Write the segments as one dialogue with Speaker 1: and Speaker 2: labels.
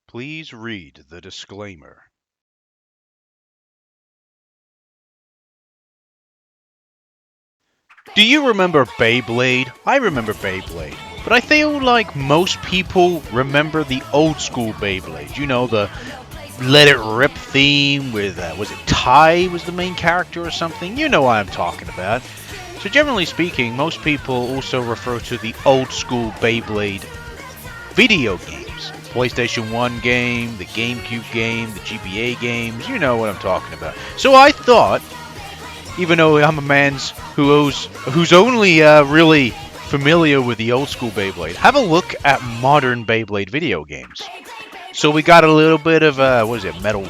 Speaker 1: Please read the disclaimer. Do you remember Beyblade? I remember Beyblade. But I feel like most people remember the old school Beyblade. You know, the Let It Rip theme with, was it Ty was the main character or something? You know what I'm talking about. So generally speaking, most people also refer to the old school Beyblade video games. PlayStation 1 game, the GameCube game, the GBA games, you know what I'm talking about. So I thought, even though I'm a man who's only really familiar with the old school Beyblade, have a look at modern Beyblade video games. So we got a little bit of, Metal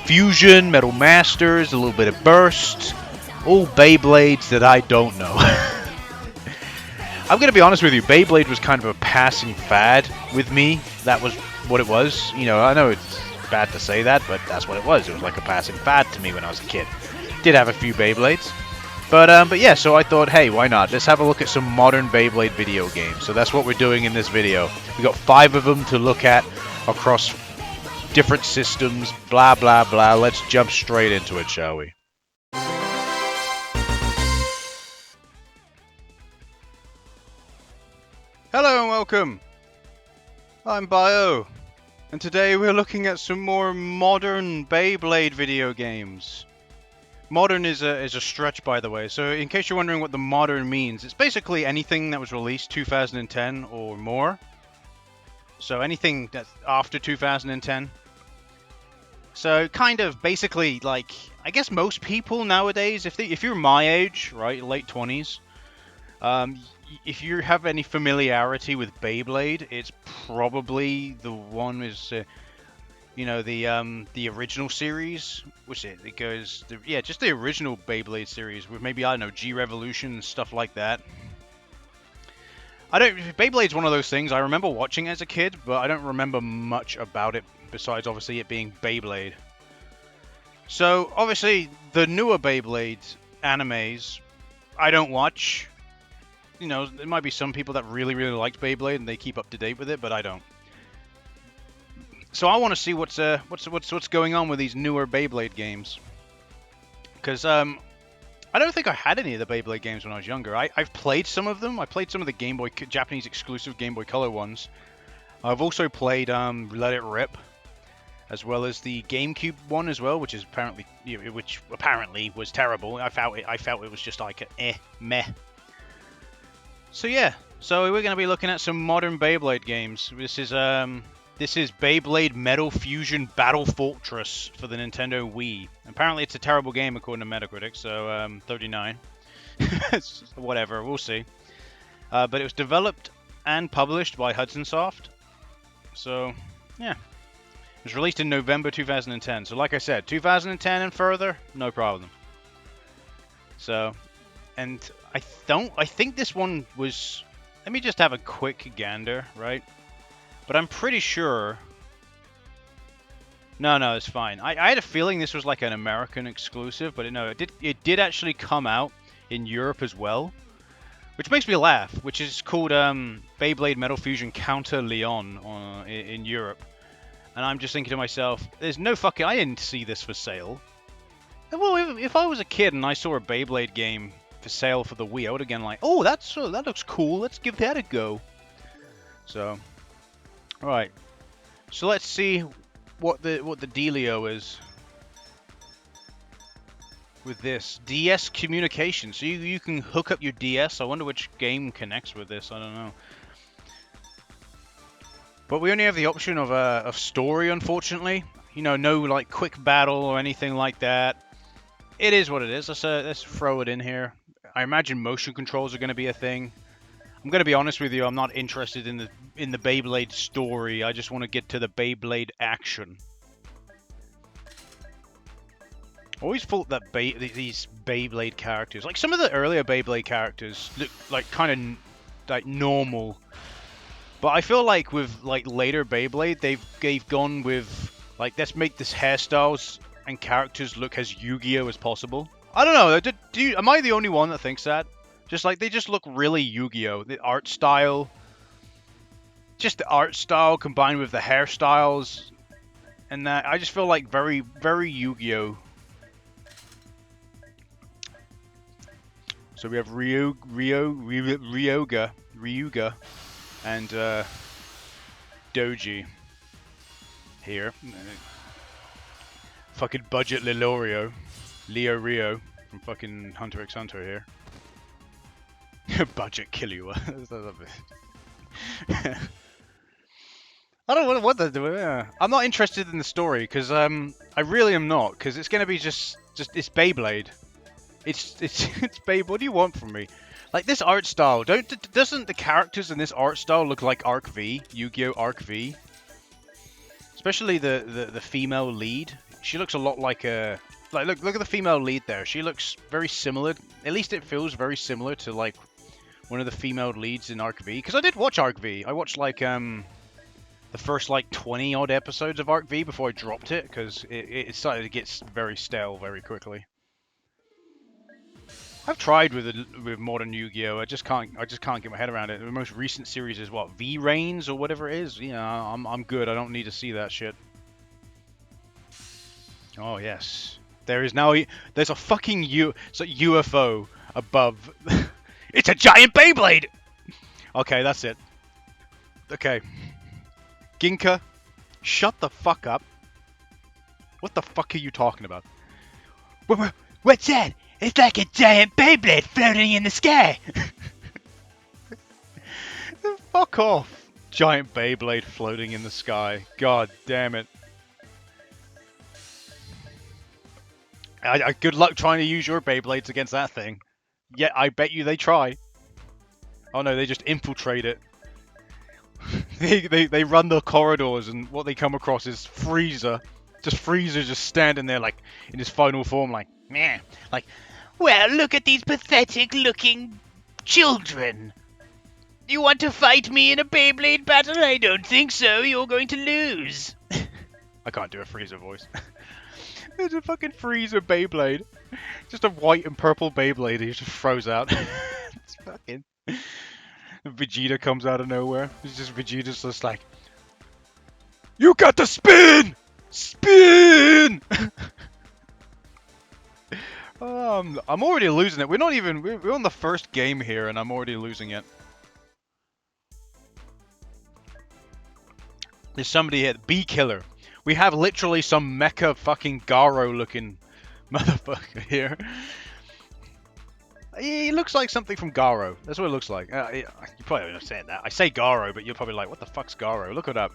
Speaker 1: Fusion, Metal Masters, a little bit of Burst, all Beyblades that I don't know. I'm going to be honest with you, Beyblade was kind of a passing fad with me. That was what it was. You know, I know it's bad to say that, but that's what it was. It was like a passing fad to me when I was a kid. Did have a few Beyblades. But yeah, so I thought, hey, why not? Let's have a look at some modern Beyblade video games. So that's what we're doing in this video. We got 5 of them to look at across different systems, blah, blah, blah. Let's jump straight into it, shall we? Hello and welcome. I'm Bio, and today we're looking at some more modern Beyblade video games. Modern is a stretch, by the way, so in case you're wondering what the modern means, it's basically anything that was released 2010 or more. So anything that's after 2010. So kind of basically like, I guess most people nowadays, if you're my age, right, late 20s, if you have any familiarity with Beyblade, it's probably the one is, the original series, which it goes, just the original Beyblade series with maybe, I don't know, G Revolution and stuff like that. Beyblade's one of those things I remember watching as a kid, but I don't remember much about it besides obviously it being Beyblade. So obviously the newer Beyblade animes I don't watch. You know, there might be some people that really, really liked Beyblade and they keep up to date with it, but I don't. So I want to see what's going on with these newer Beyblade games, because I don't think I had any of the Beyblade games when I was younger. I've played some of them. I played some of the Japanese exclusive Game Boy Color ones. I've also played Let It Rip, as well as the GameCube one as well, which apparently was terrible. I felt it was just like a meh. So yeah, so we're going to be looking at some modern Beyblade games. This is Beyblade Metal Fusion Battle Fortress for the Nintendo Wii. Apparently it's a terrible game according to Metacritic, so 39. Whatever, we'll see. But it was developed and published by Hudson Soft. So, yeah. It was released in November 2010. So like I said, 2010 and further, no problem. So, and I think this one was, let me just have a quick gander, right? But I'm pretty sure, no, it's fine. I had a feeling this was like an American exclusive, but no, it did actually come out in Europe as well, which makes me laugh, which is called Beyblade Metal Fusion Counter Leon in Europe. And I'm just thinking to myself, there's no fucking, I didn't see this for sale. Well, if I was a kid and I saw a Beyblade game for sale for the Wii, I would have been like, oh, that looks cool, let's give that a go. So, alright. So let's see what the dealio is with this. DS communication. So you can hook up your DS. I wonder which game connects with this, I don't know. But we only have the option of story, unfortunately. You know, no like quick battle or anything like that. It is what it is. Let's throw it in here. I imagine motion controls are going to be a thing. I'm going to be honest with you, I'm not interested in the Beyblade story. I just want to get to the Beyblade action. I always thought that these Beyblade characters, like some of the earlier Beyblade characters, look like kind of like normal. But I feel like with like later Beyblade, they've gone with like, let's make this hairstyles and characters look as Yu-Gi-Oh as possible. I don't know. Am I the only one that thinks that? Just like they just look really Yu-Gi-Oh. The art style, just the art style combined with the hairstyles, And I just feel like very, very Yu-Gi-Oh! So we have Ryuga, and Doji here. Fucking budget Leo Rio from fucking Hunter x Hunter here. Budget Killua. I don't know what they're doing. I'm not interested in the story because I really am not, because it's gonna be just it's Beyblade. It's Beyblade. What do you want from me? Like this art style. Doesn't the characters in this art style look like Arc V, Yu-Gi-Oh! Arc V? Especially the female lead. She looks a lot like a look at the female lead there. She looks very similar. At least it feels very similar to like one of the female leads in Arc V. Because I did watch Arc V. I watched like the first like 20 odd episodes of Arc V before I dropped it because it started to get very stale very quickly. I've tried with modern Yu-Gi-Oh! I just can't get my head around it. The most recent series is what, V Reigns or whatever it is. You know, I'm good. I don't need to see that shit. Oh yes, there's a fucking UFO above. It's a giant Beyblade. Okay, that's it. Okay. Ginka, shut the fuck up. What the fuck are you talking about? What's that? It's like a giant Beyblade floating in the sky. Fuck off. Giant Beyblade floating in the sky. God damn it. Good luck trying to use your Beyblades against that thing. Yeah, I bet you they try. Oh no, they just infiltrate it. they run the corridors, and what they come across is Frieza. Frieza just standing there like in his final form, like meh, like, well, look at these pathetic looking children. You want to fight me in a Beyblade battle? I don't think so. You're going to lose. I can't do a Frieza voice. There's a fucking Frieza Beyblade. Just a white and purple Beyblade he just throws out. It's fucking... Vegeta comes out of nowhere. It's just Vegeta's just like, you got to spin! Spin! I'm already losing it. We're on the first game here and I'm already losing it. There's somebody here, Bee Killer. We have literally some mecha fucking Garo looking motherfucker here. He looks like something from Garo. That's what it looks like. You probably don't say that. I say Garo, but you're probably like, what the fuck's Garo? Look it up.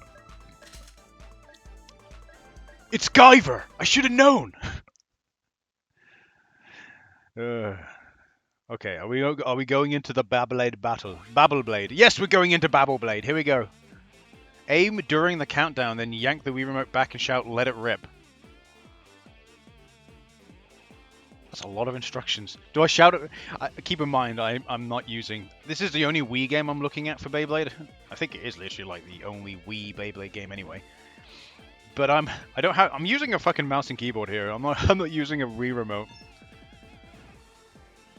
Speaker 1: It's Guyver! I should have known! Okay, are we going into the Beyblade battle? Beyblade. Yes, we're going into Beyblade. Here we go. Aim during the countdown, then yank the Wii Remote back and shout, let it rip. That's a lot of instructions. Do I shout it? Keep in mind, I'm not using... This is the only Wii game I'm looking at for Beyblade. I think it is literally like the only Wii Beyblade game anyway. But I'm using a fucking mouse and keyboard here. I'm not using a Wii Remote.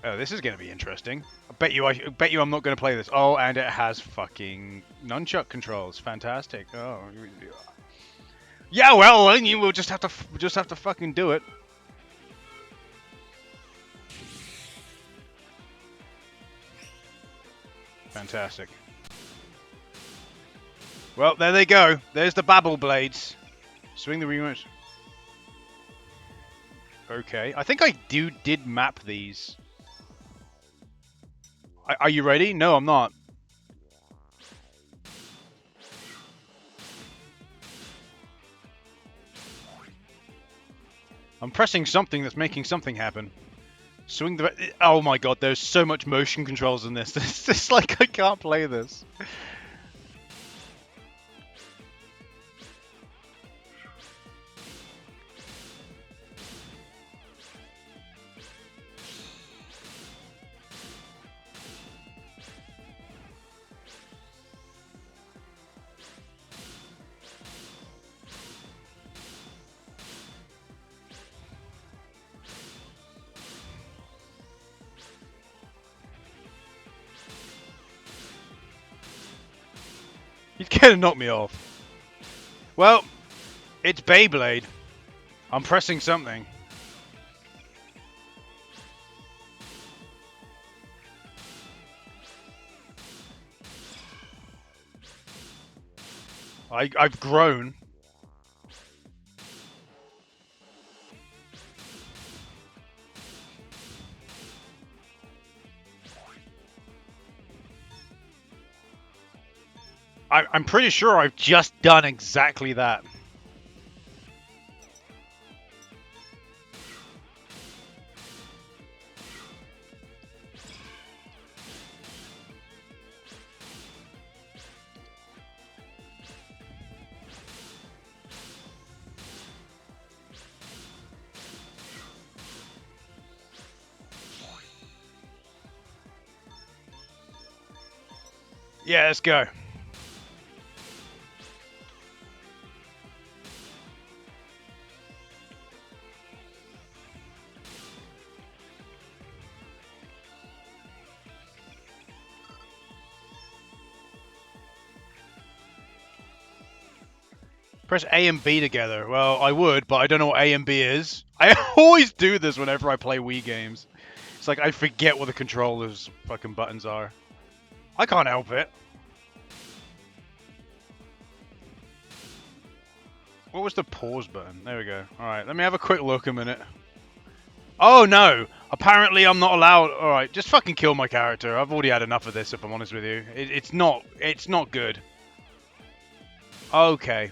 Speaker 1: Oh, this is going to be interesting. I bet you I'm not going to play this. Oh, and it has fucking nunchuck controls. Fantastic. Oh. Yeah, well, we'll just have to fucking do it. Fantastic. Well, there they go. There's the Beyblades. Swing the remote. Okay. I think I did map these. Are you ready? No, I'm not. I'm pressing something that's making something happen. Swing the... Oh my god, there's so much motion controls in this. It's just like I can't play this. He's gonna knock me off. Well, It's Beyblade. I'm pressing something. I've grown. I'm pretty sure I've just done exactly that. Yeah, let's go. Press A and B together. Well, I would, but I don't know what A and B is. I always do this whenever I play Wii games. It's like I forget what the controllers fucking buttons are. I can't help it. What was the pause button? There we go. Alright, let me have a quick look a minute. Oh no! Apparently I'm not allowed. Alright, just fucking kill my character. I've already had enough of this, if I'm honest with you. It's not good. Okay.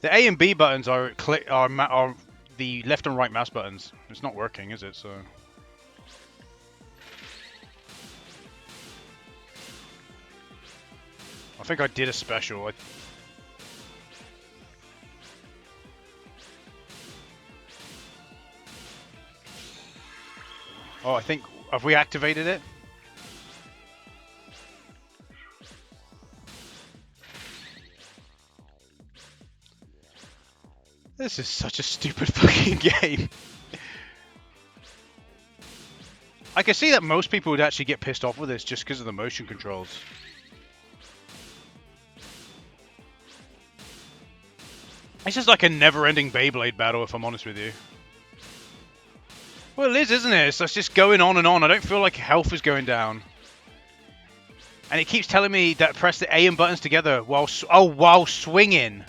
Speaker 1: The A and B buttons are the left and right mouse buttons. It's not working, is it? So. I think I did a special. Oh, I think... Have we activated it? This is such a stupid fucking game. I can see that most people would actually get pissed off with this just because of the motion controls. This is like a never-ending Beyblade battle, if I'm honest with you. Well, it is, isn't it? So it's just going on and on. I don't feel like health is going down. And it keeps telling me that press the A and buttons together while swinging.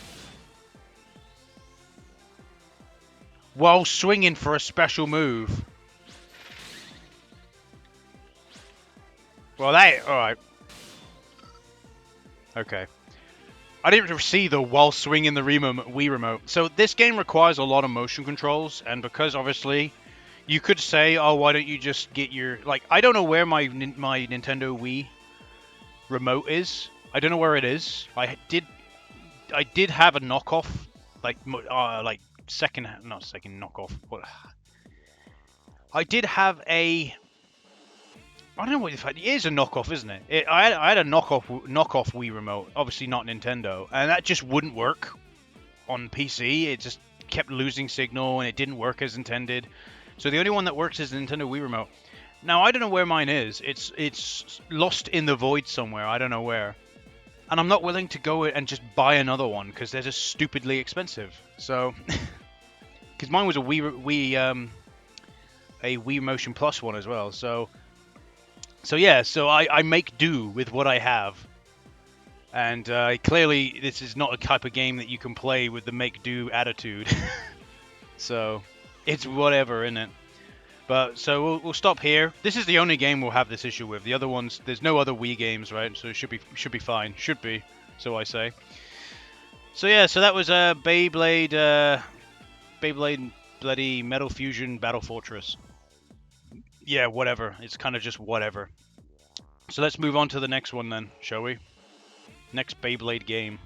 Speaker 1: While swinging for a special move. Well, alright. Okay. I didn't see the while swinging the Wii remote. So this game requires a lot of motion controls, and because obviously you could say, oh, why don't you just get your... Like, I don't know where my Nintendo Wii remote is. I don't know where it is. I did have a knockoff, like second knockoff. I did have a... I don't know what it is. A knockoff, isn't it? I had a knockoff Wii remote, obviously not Nintendo, and that just wouldn't work on PC. It just kept losing signal, and it didn't work as intended. So the only one that works is the Nintendo Wii remote. Now I don't know where mine is. It's lost in the void somewhere. I don't know where, and I'm not willing to go and just buy another one because they're just stupidly expensive. So, because mine was a Wii Motion Plus one as well. So yeah, so I make do with what I have. And clearly this is not a type of game that you can play with the make do attitude. So it's whatever, isn't it? But so we'll stop here. This is the only game we'll have this issue with. The other ones, there's no other Wii games, right? So it should be fine. Should be, so I say. So yeah, so that was Beyblade bloody Metal Fusion Battle Fortress. Yeah, whatever. It's kind of just whatever. So let's move on to the next one then, shall we? Next Beyblade game.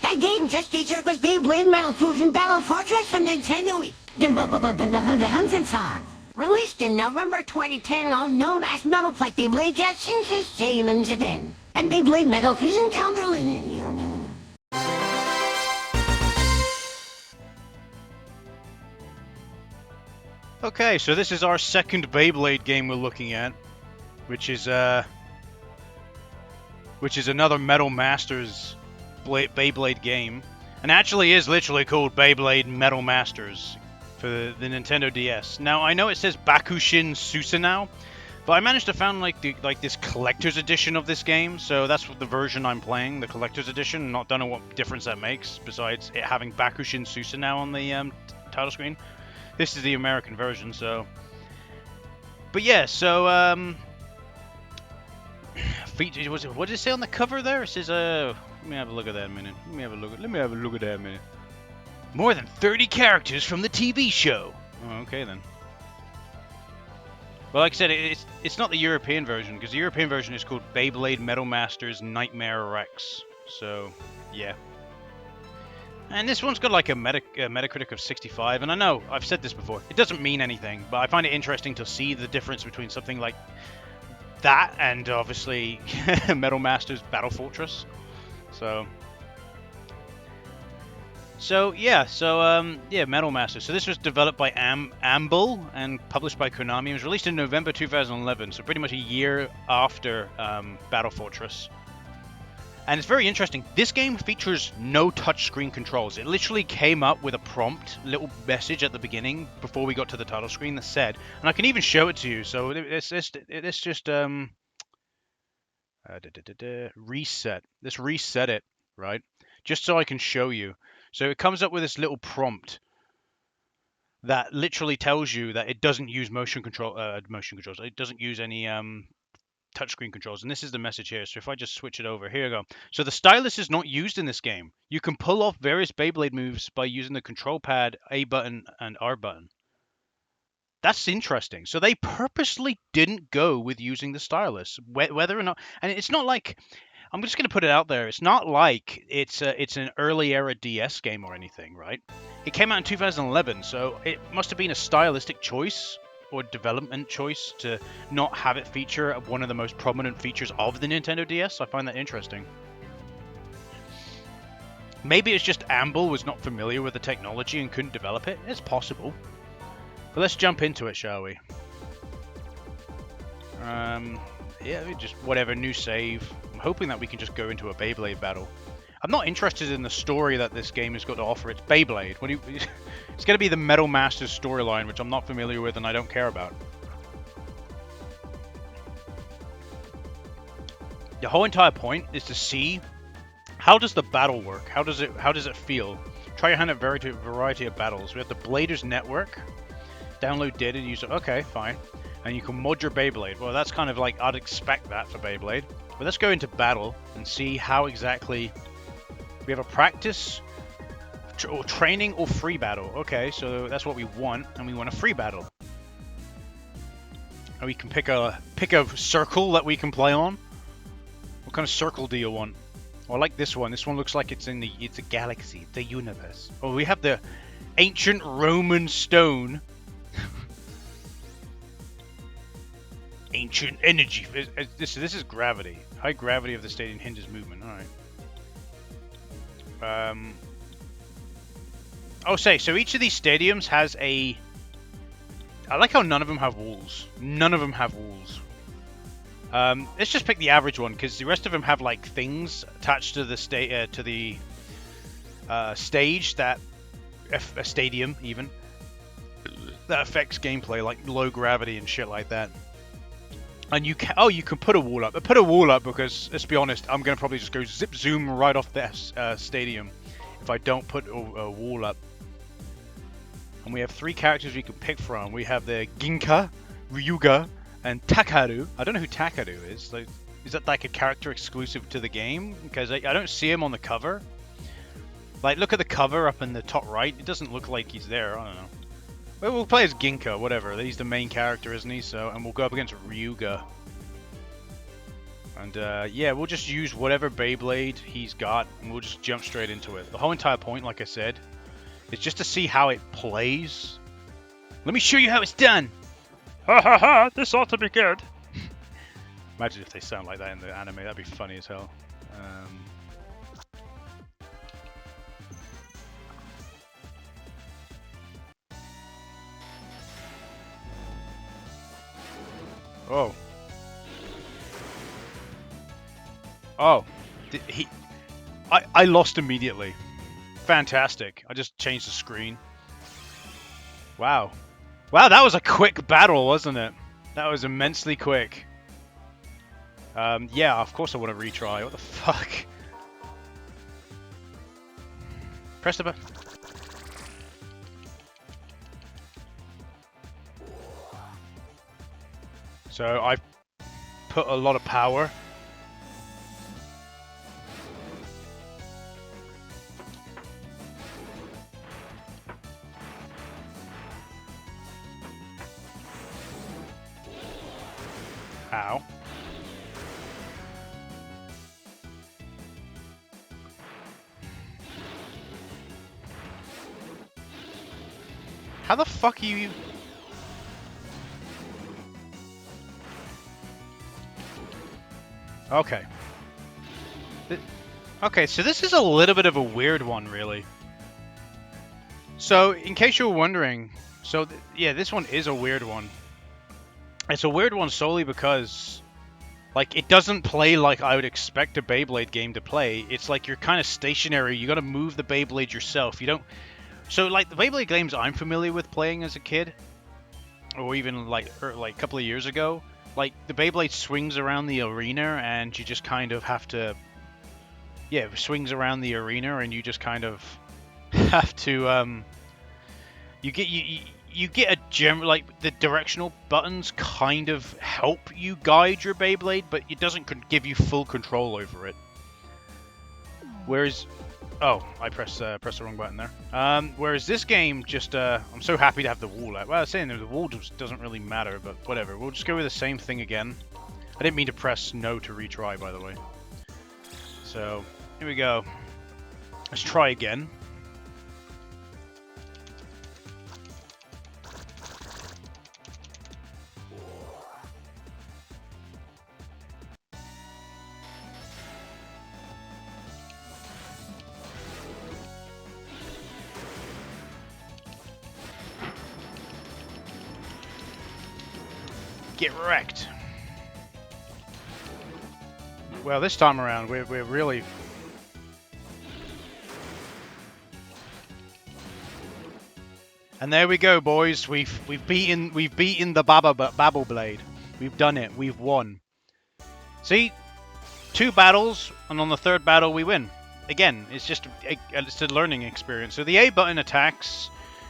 Speaker 2: That game just featured was Beyblade Metal Fusion Battle Fortress from Nintendo Wii. Released in November 2010 on known as Metal Fight Beyblade Jackson's Stadium in Japan. And Beyblade Metal Fusion Counterland.
Speaker 1: Okay, so this is our second Beyblade game we're looking at, which is another Metal Masters Beyblade game, and actually is literally called Beyblade Metal Masters for the Nintendo DS. Now I know it says Bakushin Susanoo, but I managed to find like this collector's edition of this game, so that's what the version I'm playing, the collector's edition. Don't know what difference that makes besides it having Bakushin Susanoo on the title screen. This is the American version, so. But yeah, so feature what did it say on the cover there? It says let me have a look at that a minute. Let me have a look at that a minute. More than 30 characters from the TV show. Oh, okay then. Well, like I said, it's not the European version, because the European version is called Beyblade Metal Masters Nightmare Rex. So, yeah. And this one's got like a Metacritic of 65, and I know, I've said this before, it doesn't mean anything, but I find it interesting to see the difference between something like that and obviously Metal Masters Battle Fortress. So yeah, Metal Masters. So this was developed by Amble and published by Konami. It was released in November 2011, so pretty much a year after Battle Fortress. And it's very interesting. This game features no touchscreen controls. It literally came up with a prompt, little message at the beginning before we got to the title screen that said, and I can even show it to you. So let's just reset. Let's reset it, right? Just so I can show you. So it comes up with this little prompt that literally tells you that it doesn't use motion controls. It doesn't use any touchscreen controls, and this is the message here. So if I just switch it over, here we go. So the stylus is not used in this game. You can pull off various Beyblade moves by using the control pad, A button, and R button. That's interesting. So they purposely didn't go with using the stylus, whether or not, and it's not like, I'm just going to put it out there. It's not like it's an early era DS game or anything, right? It came out in 2011, so it must have been a stylistic choice or development choice to not have it feature one of the most prominent features of the Nintendo DS. I find that interesting. Maybe it's just Amble was not familiar with the technology and couldn't develop it. It's possible. But let's jump into it, shall we? Yeah, just whatever, new save. I'm hoping that we can just go into a Beyblade battle. I'm not interested in the story that this game has got to offer. It's Beyblade. It's going to be the Metal Masters storyline, which I'm not familiar with and I don't care about. The whole entire point is to see how does the battle work. How does it feel? Try your hand at a variety of battles. We have the Bladers Network. Download data and use it. Okay, fine. And you can mod your Beyblade. Well, that's kind of like I'd expect that for Beyblade. But let's go into battle and see how exactly. We have a practice, or training, or free battle. Okay, so that's what we want, and we want a free battle. And we can pick a circle that we can play on. What kind of circle do you want? Well, I like this one. This one looks like it's a galaxy, it's a universe. Oh, we have the ancient Roman stone. Ancient energy. This is gravity. High gravity of the stadium hinders movement. All right. So each of these stadiums has a. I like how none of them have walls. None of them have walls. Let's just pick the average one because the rest of them have like things attached to the stage that a stadium even that affects gameplay, like low gravity and shit like that. And you can put a wall up. Put a wall up because, let's be honest, I'm going to probably just go zip zoom right off this stadium if I don't put a wall up. And we have 3 characters we can pick from. We have the Ginka, Ryuga, and Takaru. I don't know who Takaru is. Like, is that like a character exclusive to the game? Because I don't see him on the cover. Like, look at the cover up in the top right. It doesn't look like he's there. I don't know. Well, we'll play as Ginka, whatever. He's the main character, isn't he? So, and we'll go up against Ryuga. And yeah, we'll just use whatever Beyblade he's got, and we'll just jump straight into it. The whole entire point, like I said, is just to see how it plays. Let me show you how it's done. Ha ha ha! This ought to be good. Imagine if they sound like that in the anime. That'd be funny as hell. Oh. Oh. I lost immediately. Fantastic. I just changed the screen. Wow. Wow, that was a quick battle, wasn't it? That was immensely quick. Yeah, of course I want to retry. What the fuck? Press the button. So I've put a lot of power. Ow. How the fuck are you... Okay. Okay, so this is a little bit of a weird one, really. So, in case you were wondering, yeah, this one is a weird one. It's a weird one solely because, like, it doesn't play like I would expect a Beyblade game to play. It's like you're kind of stationary. You got to move the Beyblade yourself. You don't. So, like, the Beyblade games I'm familiar with playing as a kid, or even like a couple of years ago, like the Beyblade swings around the arena, and you just kind of have to. Yeah, it swings around the arena, and you just kind of have to. You get a like the directional buttons kind of help you guide your Beyblade, but it doesn't give you full control over it. Whereas, oh, I pressed the wrong button there. Whereas this game just, I'm so happy to have the wall out. Well, I was saying the wall just doesn't really matter, but whatever. We'll just go with the same thing again. I didn't mean to press no to retry, by the way. So here we go. Let's try again. Get wrecked. Well, this time around, we're really... And there we go, boys. We've beaten the Beyblade. We've done it. We've won. See, 2 battles, and on the 3rd battle we win. Again, it's just it's a learning experience. So the A button attacks,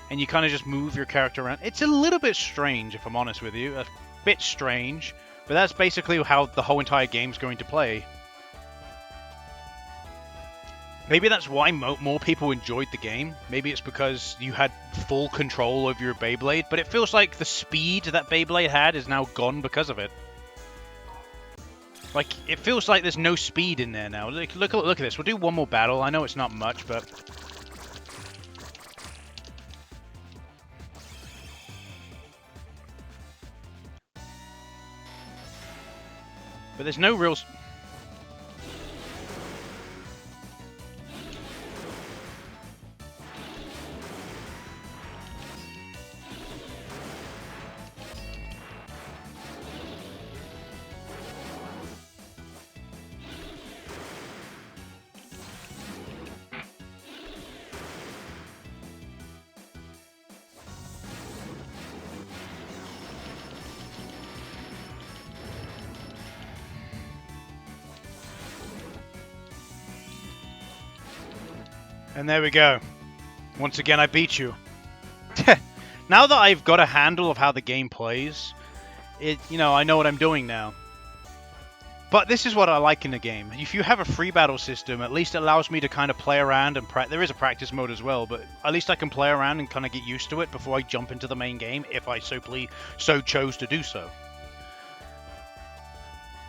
Speaker 1: and you kind of just move your character around. It's a little bit strange, if I'm honest with you. A bit strange, but that's basically how the whole entire game's going to play. Maybe that's why more people enjoyed the game. Maybe it's because you had full control over your Beyblade, but it feels like the speed that Beyblade had is now gone because of it. Like, it feels like there's no speed in there now. Look at this. We'll do one more battle. I know it's not much, but... But there's no real... And there we go. Once again, I beat you. Now that I've got a handle of how the game plays, I know what I'm doing now. But this is what I like in the game. If you have a free battle system, at least it allows me to kind of play around and there is a practice mode as well, but at least I can play around and kind of get used to it before I jump into the main game, if I so chose to do so.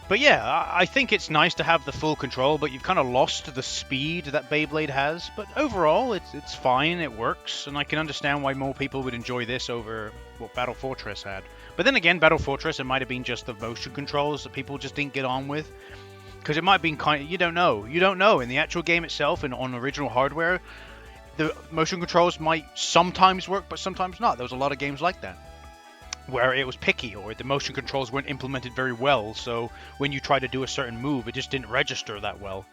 Speaker 1: But yeah, I think it's nice to have the full control, but you've kind of lost the speed that Beyblade has. But overall, it's fine, it works, and I can understand why more people would enjoy this over what Battle Fortress had. But then again, Battle Fortress, it might have been just the motion controls that people just didn't get on with. Because it might have been you don't know. You don't know. In the actual game itself and on original hardware, the motion controls might sometimes work, but sometimes not. There was a lot of games like that. where it was picky or the motion controls weren't implemented very well, so when you try to do a certain move, it just didn't register that well.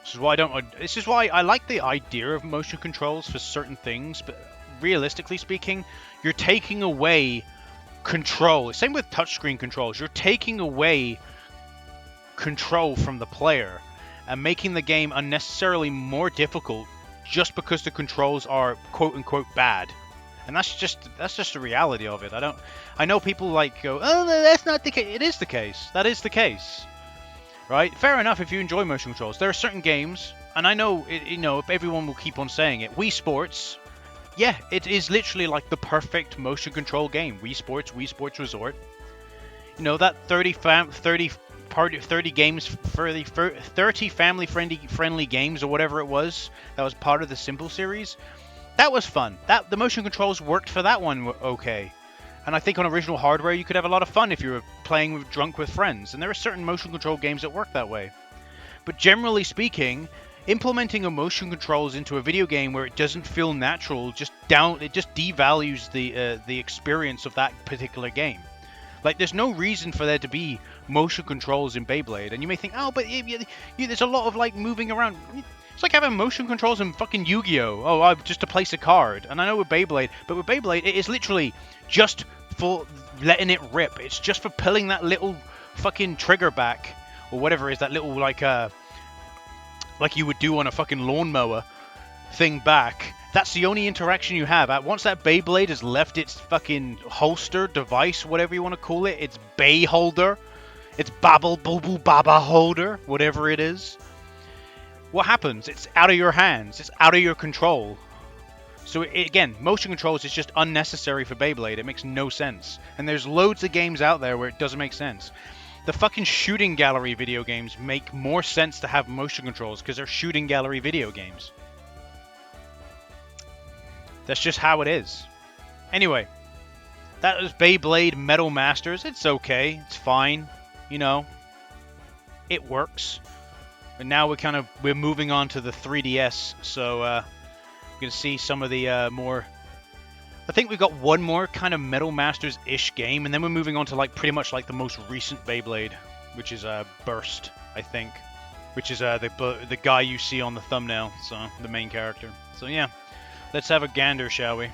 Speaker 1: This is why I like the idea of motion controls for certain things, but realistically speaking, you're taking away control. Same with touchscreen controls. You're taking away control from the player and making the game unnecessarily more difficult just because the controls are quote unquote bad. And that's just the reality of it. I know people like go, oh no, that's not the case. It is the case. That is the case. Right? Fair enough if you enjoy motion controls. There are certain games, and I know if everyone will keep on saying it, Wii Sports, yeah, it is literally like the perfect motion control game. Wii Sports Resort. That 30 games, 30 family friendly games or whatever it was that was part of the Simple series. That was fun. The motion controls worked for that one okay. And I think on original hardware you could have a lot of fun if you were playing drunk with friends. And there are certain motion control games that work that way. But generally speaking, implementing a motion controls into a video game where it doesn't feel natural it just devalues the experience of that particular game. Like, there's no reason for there to be motion controls in Beyblade. And you may think, oh, but there's a lot of, like, moving around. It's like having motion controls in fucking Yu-Gi-Oh! Oh, just to place a card. And I know with Beyblade, but with Beyblade, it is literally just for letting it rip. It's just for pulling that little fucking trigger back, or whatever it is, that little, like you would do on a fucking lawnmower thing back. That's the only interaction you have. Once that Beyblade has left its fucking holster, device, whatever you want to call it, its Bay holder, its Babble Boo Baba holder, whatever it is, what happens? It's out of your hands. It's out of your control. So again, motion controls is just unnecessary for Beyblade. It makes no sense. And there's loads of games out there where it doesn't make sense. The fucking shooting gallery video games make more sense to have motion controls because they're shooting gallery video games. That's just how it is. Anyway, that was Beyblade Metal Masters. It's okay. It's fine. It works. And now we're moving on to the 3DS. So we're going to see some of the more... I think we've got one more kind of Metal Masters-ish game, and then we're moving on to pretty much the most recent Beyblade, which is Burst, I think. Which is the guy you see on the thumbnail, so the main character. So yeah. Let's have a gander, shall we?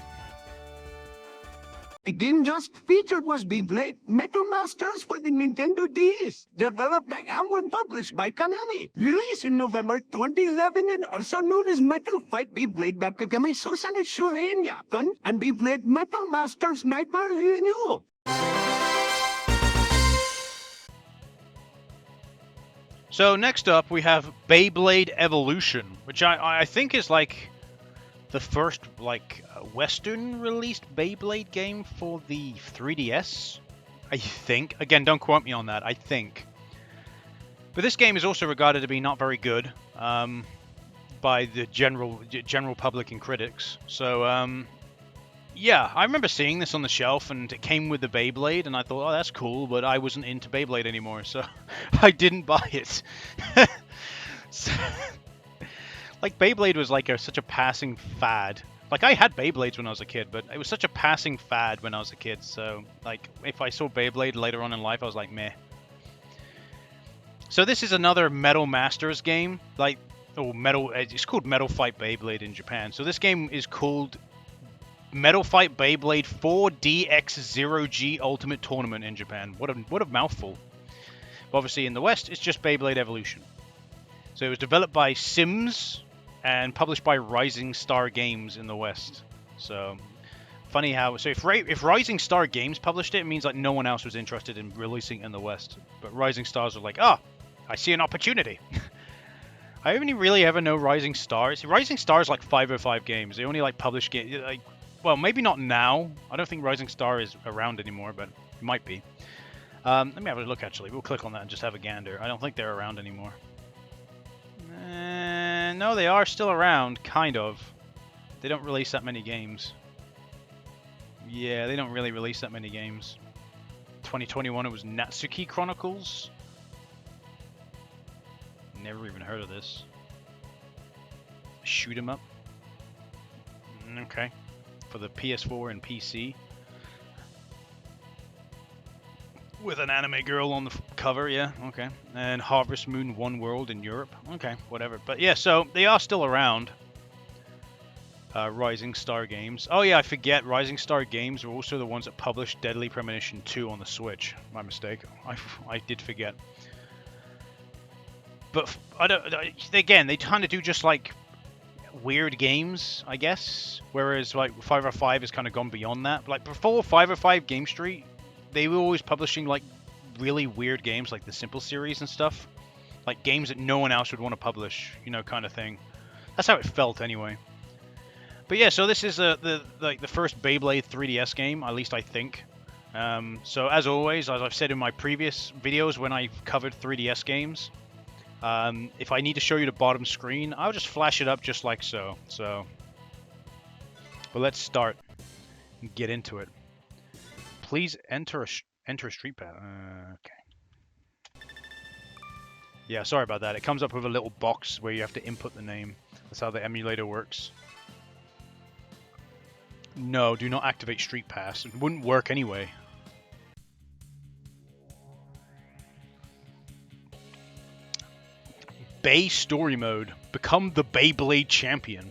Speaker 3: The game just featured was Beyblade Metal Masters for the Nintendo DS, developed by and published by Konami. Released in November 2011 and also known as Metal Fight Beyblade Bakugamai Sosan Shurei in Japan and Beyblade Metal Masters Nightmare Renewal.
Speaker 1: So next up we have Beyblade Evolution, which I think is the first Western released Beyblade game for the 3DS, I think. Again, don't quote me on that, I think. But this game is also regarded to be not very good by the general public and critics. So yeah, I remember seeing this on the shelf and it came with the Beyblade and I thought, oh, that's cool, but I wasn't into Beyblade anymore, so I didn't buy it. Beyblade was such a passing fad. I had Beyblades when I was a kid, but it was such a passing fad when I was a kid. So, if I saw Beyblade later on in life, I was like, meh. So this is another Metal Masters game. It's called Metal Fight Beyblade in Japan. So this game is called Metal Fight Beyblade 4DX0G Ultimate Tournament in Japan. What a mouthful. But obviously in the West, it's just Beyblade Evolution. So it was developed by Sims and published by Rising Star Games in the West. So, funny how... So if Rising Star Games published it, it means no one else was interested in releasing it in the West. But Rising Stars were like, oh, I see an opportunity. I only really ever know Rising Stars. Rising Stars 505 games. They only publish games... well, maybe not now. I don't think Rising Star is around anymore, but it might be. Let me have a look, actually. We'll click on that and just have a gander. I don't think they're around anymore. No, they are still around, kind of. They don't release that many games. Yeah, they don't really release that many games. 2021, it was Natsuki Chronicles. Never even heard of this. Shoot 'em up. Okay. For the PS4 and PC. With an anime girl on the cover, yeah, okay. And Harvest Moon One World in Europe, okay, whatever. But yeah, so they are still around. Rising Star Games. Oh yeah, I forget. Rising Star Games are also the ones that published Deadly Premonition 2 on the Switch. My mistake. I did forget. But again, they kind of do just like weird games, I guess. Whereas like 505 has kind of gone beyond that. Like before 505 Game Street, they were always publishing like really weird games like the Simple series and stuff. Like games that no one else would want to publish, you know, kind of thing. That's how it felt anyway. But yeah, so this is the first Beyblade 3DS game, at least I think. So as always, as I've said in my previous videos when I covered 3DS games, if I need to show you the bottom screen, I'll just flash it up just like so. But let's start and get into it. Please enter a street path. Okay. Yeah, sorry about that. It comes up with a little box where you have to input the name. That's how the emulator works. No, do not activate Street Pass. It wouldn't work anyway. Bay Story Mode. Become the Beyblade Champion.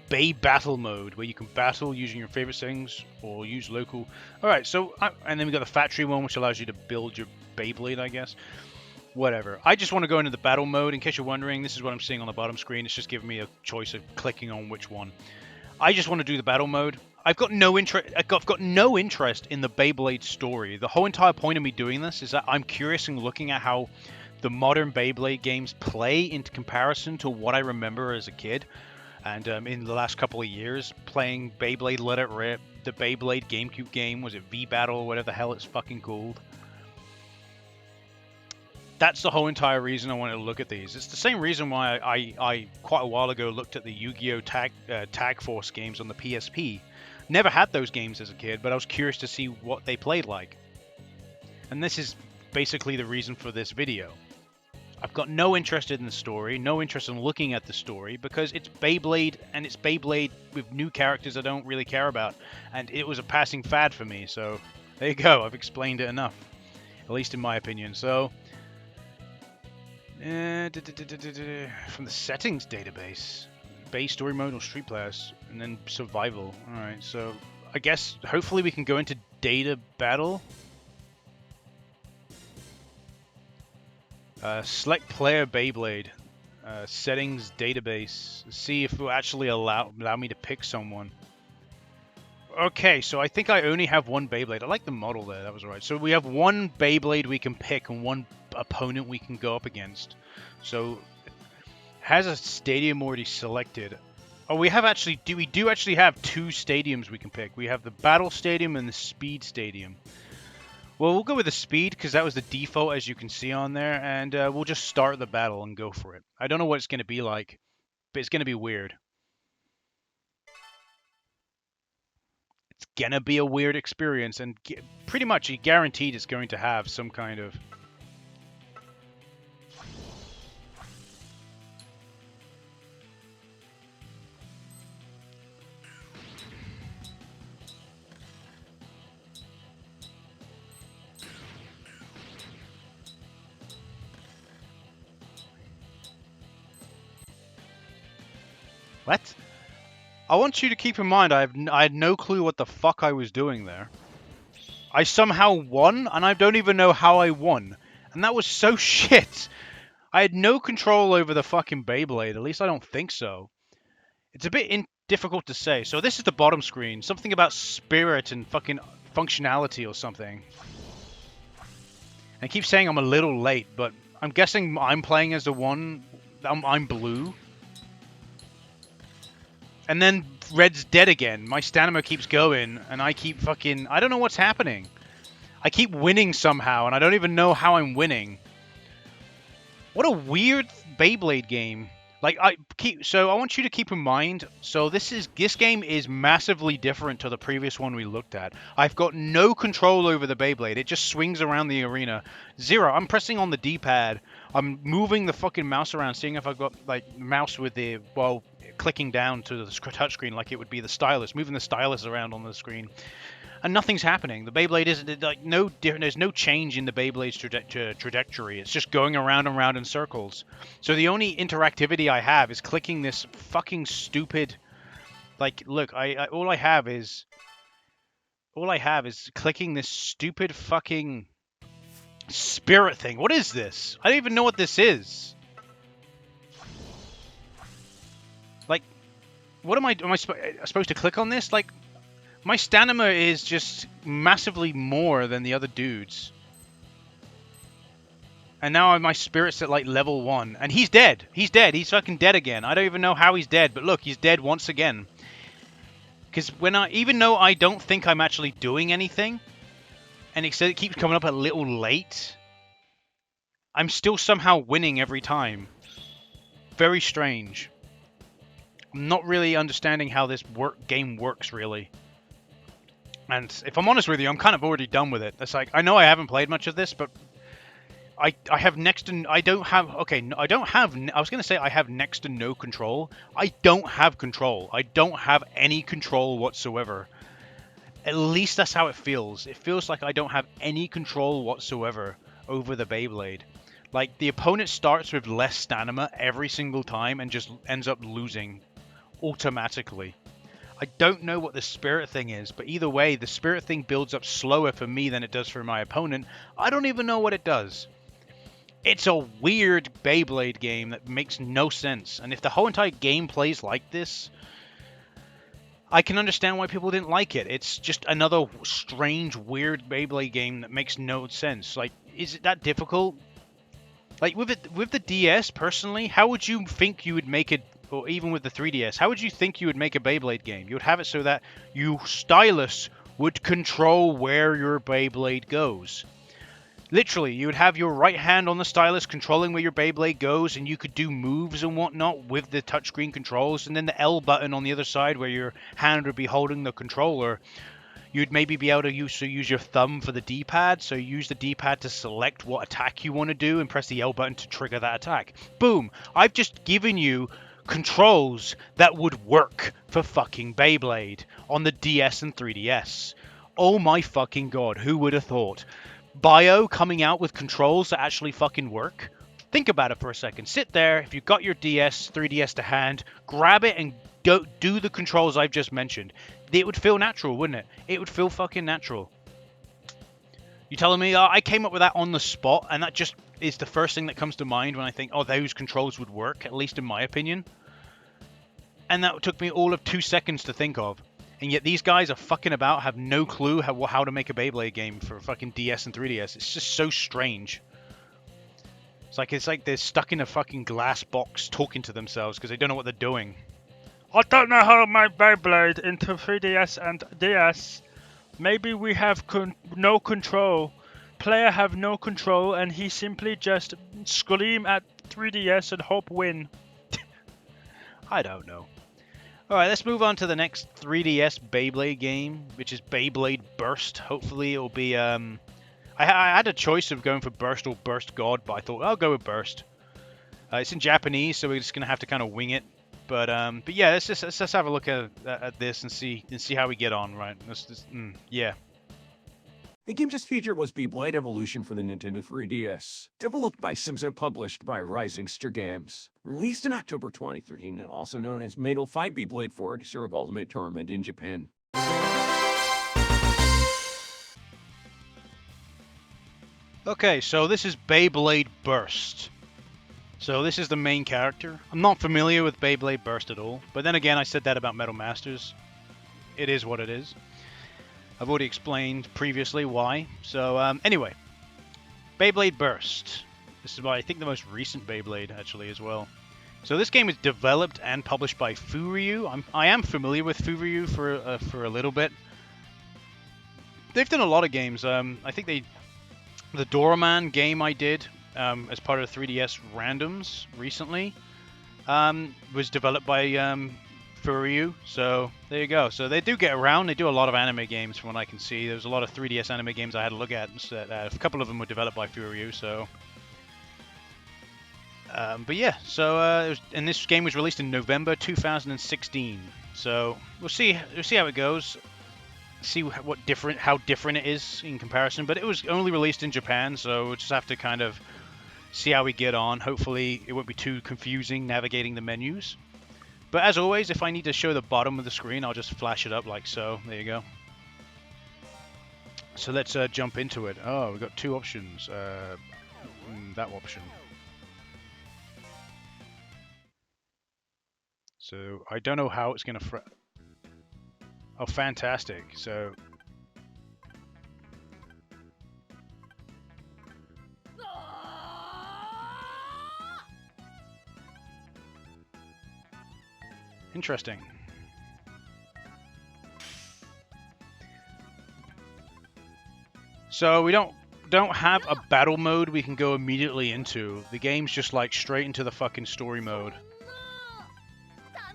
Speaker 1: Bay Battle Mode, where you can battle using your favorite settings or use local... Alright, so... and then we got the factory one, which allows you to build your Beyblade, I guess. Whatever. I just want to go into the battle mode. In case you're wondering, this is what I'm seeing on the bottom screen. It's just giving me a choice of clicking on which one. I just want to do the battle mode. I've got no interest in the Beyblade story. The whole entire point of me doing this is that I'm curious and looking at how the modern Beyblade games play in comparison to what I remember as a kid. And in the last couple of years, playing Beyblade Let It Rip, the Beyblade GameCube game, was it V-Battle, whatever the hell it's fucking called. That's the whole entire reason I wanted to look at these. It's the same reason why I quite a while ago looked at the Yu-Gi-Oh! Tag Force games on the PSP. Never had those games as a kid, but I was curious to see what they played like. And this is basically the reason for this video. I've got no interest in the story, no interest in looking at the story, because it's Beyblade, and it's Beyblade with new characters I don't really care about. And it was a passing fad for me, so there you go, I've explained it enough. At least in my opinion. So... from the settings database, Bay Story Mode or Street Pass, and then Survival. Alright, so I guess hopefully we can go into Data Battle. Select Player Beyblade. Settings Database. See if it will actually allow me to pick someone. Okay, so I think I only have one Beyblade. I like the model there, that was alright. So we have one Beyblade we can pick and one opponent we can go up against. So has a stadium already selected. Oh, we do actually have two stadiums we can pick. We have the Battle Stadium and the Speed Stadium. Well, we'll go with the Speed because that was the default, as you can see on there, and we'll just start the battle and go for it. I don't know what it's going to be like, but it's going to be weird. It's going to be a weird experience, and pretty much guaranteed it's going to have some kind of... What? I want you to keep in mind, I had no clue what the fuck I was doing there. I somehow won, and I don't even know how I won. And that was so shit. I had no control over the fucking Beyblade, at least I don't think so. It's a bit difficult to say. So this is the bottom screen. Something about spirit and fucking functionality or something. I keep saying I'm a little late, but I'm guessing I'm playing as the one... I'm blue. And then red's dead again. My stamina keeps going, and I keep fucking... I don't know what's happening. I keep winning somehow, and I don't even know how I'm winning. What a weird Beyblade game. Like, so I want you to keep in mind, so this game is massively different to the previous one we looked at. I've got no control over the Beyblade. It just swings around the arena. Zero. I'm pressing on the D-pad. I'm moving the fucking mouse around, seeing if I've got, like, mouse with the, well, clicking down to the touchscreen like it would be the stylus, moving the stylus around on the screen. and nothing's happening. The Beyblade isn't like no different. There's no change in the Beyblade's trajectory. It's just going around and around in circles. So the only interactivity I have is clicking this fucking stupid. Like, look, all I have is clicking this stupid fucking spirit thing. What is this? I don't even know what this is. Like, what am I supposed to click on this? Like, my stamina is just massively more than the other dudes. And now my spirit's at like level 1. And he's dead. He's dead. He's fucking dead again. I don't even know how he's dead. But look, he's dead once again. Because even though I don't think I'm actually doing anything, and it keeps coming up a little late, I'm still somehow winning every time. Very strange. I'm not really understanding how this game works, really. And if I'm honest with you, I'm kind of already done with it. It's like, I know I haven't played much of this, but I have next to... I don't have... Okay, I don't have... I was going to say I have next to no control. I don't have control. I don't have any control whatsoever. At least that's how it feels. It feels like I don't have any control whatsoever over the Beyblade. Like, the opponent starts with less stamina every single time and just ends up losing automatically. I don't know what the spirit thing is, but either way, the spirit thing builds up slower for me than it does for my opponent. I don't even know what it does. It's a weird Beyblade game that makes no sense. And if the whole entire game plays like this, I can understand why people didn't like it. It's just another strange, weird Beyblade game that makes no sense. Like, is it that difficult? Like, with the DS, personally, how would you think you would make it, or even with the 3DS, how would you think you would make a Beyblade game? You would have it so that you, stylus, would control where your Beyblade goes. Literally, you would have your right hand on the stylus controlling where your Beyblade goes, and you could do moves and whatnot with the touchscreen controls, and then the L button on the other side where your hand would be holding the controller. You'd maybe be able to use your thumb for the D-pad, so you use the D-pad to select what attack you want to do and press the L button to trigger that attack. Boom! I've just given you controls that would work for fucking Beyblade on the DS and 3DS. Oh my fucking god, who would have thought? Bio coming out with controls that actually fucking work? Think about it for a second. Sit there, if you've got your DS, 3DS to hand, grab it and do the controls I've just mentioned. It would feel natural, wouldn't it? It would feel fucking natural. You telling me, I came up with that on the spot, and that just is the first thing that comes to mind when I think, oh, those controls would work, at least in my opinion. And that took me all of 2 seconds to think of. And yet these guys are fucking about, have no clue how to make a Beyblade game for fucking DS and 3DS. It's just so strange. It's like they're stuck in a fucking glass box talking to themselves because they don't know what they're doing. I don't know how to make Beyblade into 3DS and DS. Maybe we have no control. Player have no control and he simply just scream at 3DS and hope win. I don't know. Alright, let's move on to the next 3DS Beyblade game, which is Beyblade Burst. Hopefully it'll be, I had a choice of going for Burst or Burst God, but I thought I'll go with Burst. It's in Japanese, so we're just going to have to kind of wing it. But yeah, let's have a look at this and see how we get on, right? Yeah.
Speaker 3: The game just featured was Beyblade Evolution for the Nintendo 3DS, developed by Sims and published by Rising Star Games. Released in October 2013 and also known as Metal 5 Beyblade 4 Serve Ultimate Tournament in Japan.
Speaker 1: Okay, so this is Beyblade Burst. So this is the main character. I'm not familiar with Beyblade Burst at all, but then again I said that about Metal Masters. It is what it is. I've already explained previously why. So anyway, Beyblade Burst. This is I think the most recent Beyblade actually as well. So this game is developed and published by Furyu. I am familiar with Furyu for a little bit. They've done a lot of games. I think the Doraemon game I did as part of 3DS Randoms recently was developed by Furyu, so there you go. So they do get around. They do a lot of anime games from what I can see. There's a lot of 3DS anime games I had to look at. A couple of them were developed by Furyu, so... but yeah, so and this game was released in November 2016. So we'll see how it goes. see how different it is in comparison. But it was only released in Japan, so we'll just have to kind of see how we get on. Hopefully, it won't be too confusing navigating the menus. But as always, if I need to show the bottom of the screen, I'll just flash it up like so. There you go. So let's jump into it. Oh, we've got two options. That option. So I don't know how it's going to... Oh, fantastic. So... Interesting. So we don't have a battle mode we can go immediately into. The game's just like straight into the fucking story mode.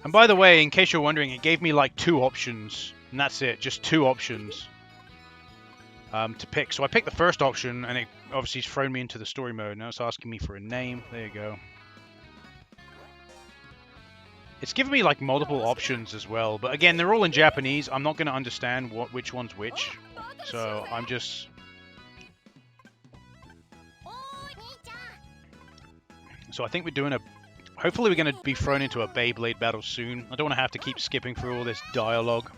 Speaker 1: And by the way, in case you're wondering, it gave me like 2 options, and that's it, just 2 options to pick. So I picked the first option, and it obviously has thrown me into the story mode. Now it's asking me for a name. There you go. It's giving me like multiple options as well, but again, they're all in Japanese. I'm not going to understand which one's which, so I'm just... So I think we're doing a... Hopefully we're going to be thrown into a Beyblade battle soon. I don't want to have to keep skipping through all this dialogue.